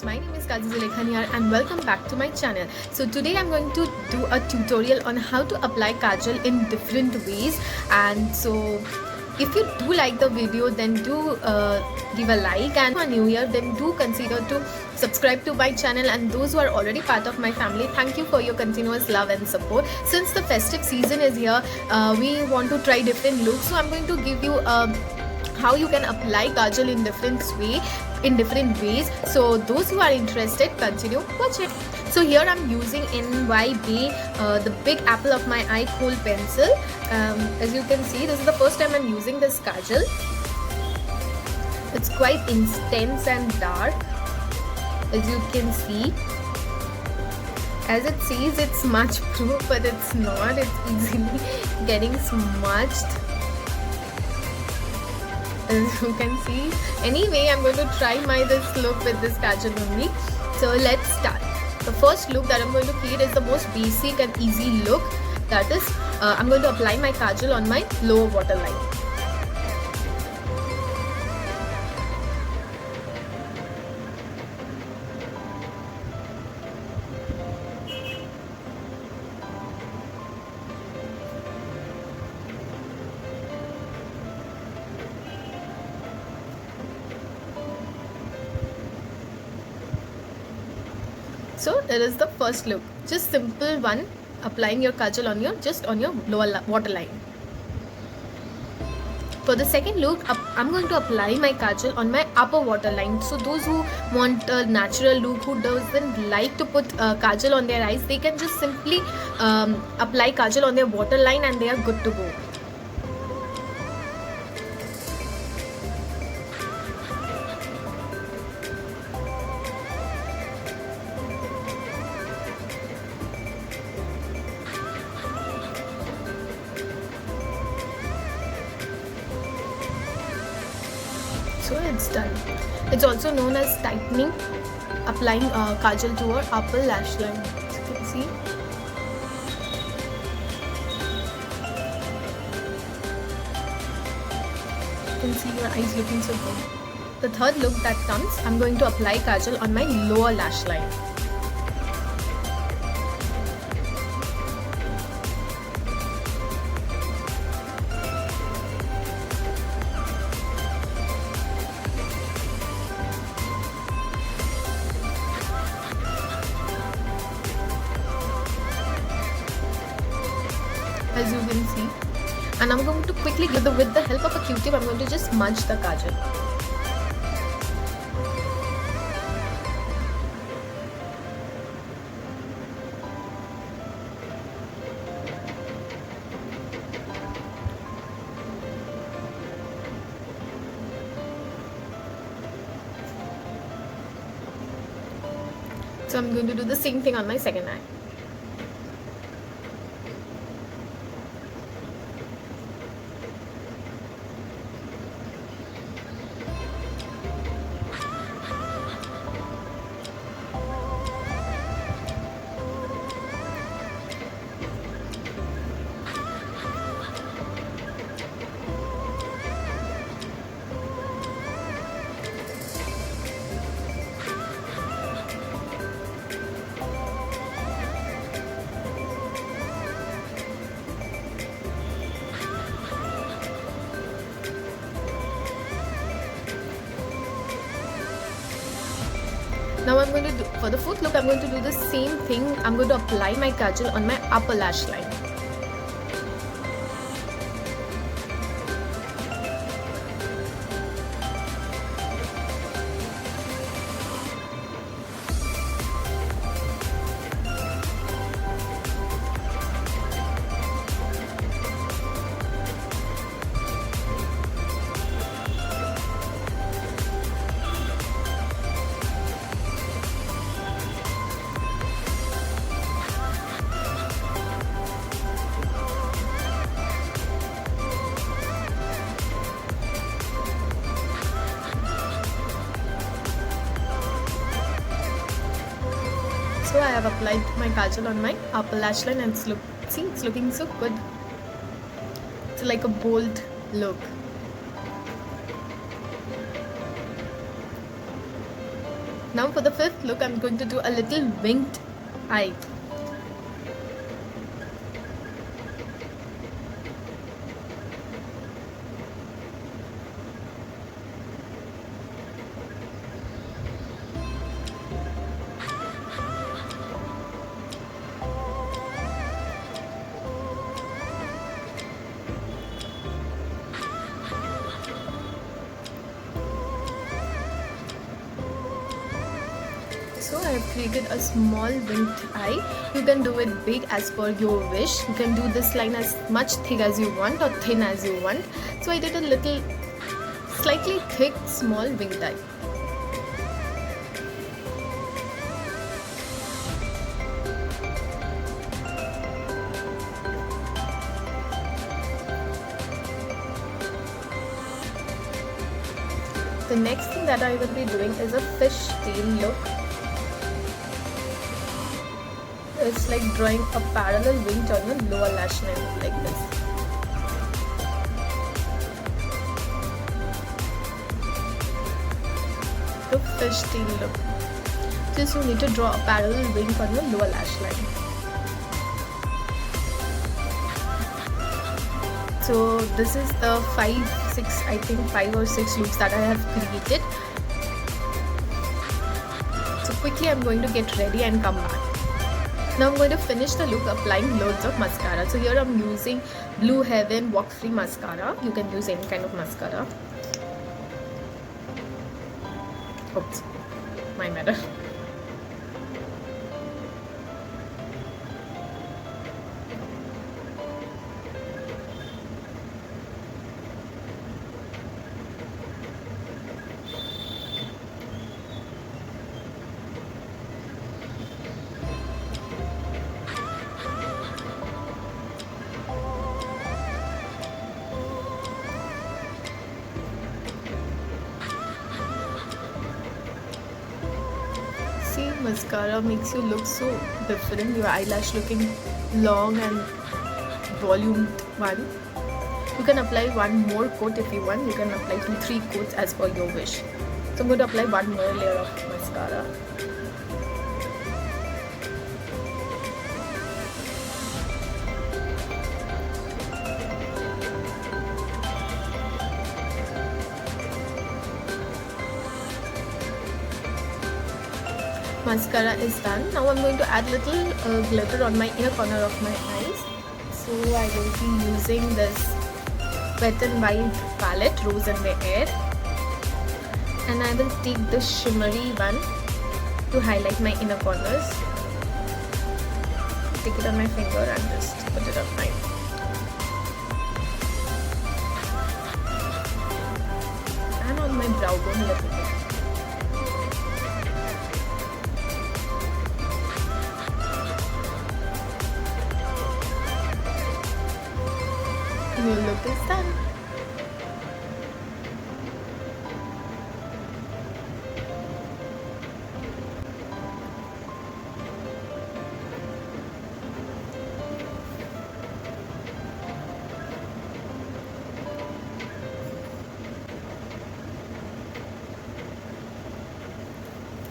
my name is Kazi Zulekha and welcome back to my channel. So today I'm going to do a tutorial on how to apply kajal in different ways. And so if you do like the video, then do give a like, and for new year then do consider to subscribe to my channel. And those who are already part of my family, thank you for your continuous love and support. Since the festive season is here, we want to try different looks, so I'm going to give you how you can apply kajal in different ways. So those who are interested, continue watching. So here I'm using NYB, the big apple of my eye kohl pencil. As you can see, this is the first time I'm using this kajal. It's quite intense and dark, as you can see. As it says, it's smudge proof, but it's not. It's easily getting smudged, as you can see. Anyway, I'm going to try this look with this kajal only. So let's start. The first look that I'm going to create is the most basic and easy look. That is, I'm going to apply my kajal on my lower waterline. So it is the first look, just simple one, applying your kajal on your lower waterline. For the second look, I'm going to apply my kajal on my upper waterline. So those who want a natural look, who doesn't like to put kajal on their eyes, they can just simply apply kajal on their waterline and they are good to go. So it's done. It's also known as tightening, applying kajal to our upper lash line. As you can see. You can see your eyes looking so good. The third look that comes, I'm going to apply kajal on my lower lash line. As you can see, and I'm going to quickly with the help of a Q-tip, I'm going to just smudge the kajal. So I'm going to do the same thing on my second eye. Now I'm going to do, for the fourth look, I'm going to do the same thing. I'm going to apply my kajal on my upper lash line. So I have applied my kajal on my upper lash line, and it's looking so good. It's like a bold look. Now for the fifth look, I'm going to do a little winged eye. So I have created a small winged eye. You can do it big as per your wish. You can do this line as much thick as you want or thin as you want. So I did a little slightly thick small winged eye. The next thing that I will be doing is a fish tail look. It's like drawing a parallel wing on your lower lash line like this. The fish tail look. Just you need to draw a parallel wing on your lower lash line. So this is the 5 or 6 loops that I have created. So quickly I'm going to get ready and come back. Now I'm going to finish the look applying loads of mascara. So here I'm using Blue Heaven Walk Free Mascara. You can use any kind of mascara. Oops, my matter. See, mascara makes you look so different. Your eyelash looking long and volumed one. You can apply one more coat if you want. You can apply 2-3 coats as per your wish. So I'm going to apply one more layer of mascara. Mascara is done. Now I'm going to add little glitter on my inner corner of my eyes. So I will be using this Wet n Wild palette, Rose in the Air, and I will take this shimmery one to highlight my inner corners. Take it on my finger and just put it on my and on my brow bone a little bit. Your look is done.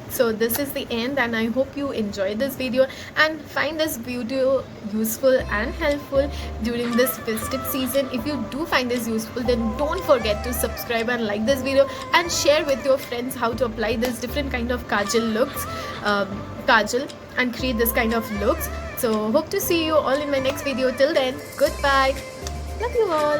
So this is the end, and I hope you enjoyed this video and find this video useful and helpful during this festive season. If you do find this useful, then don't forget to subscribe and like this video and share with your friends how to apply this different kind of kajal looks, kajal, and create this kind of looks. So hope to see you all in my next video. Till then, goodbye. Love you all.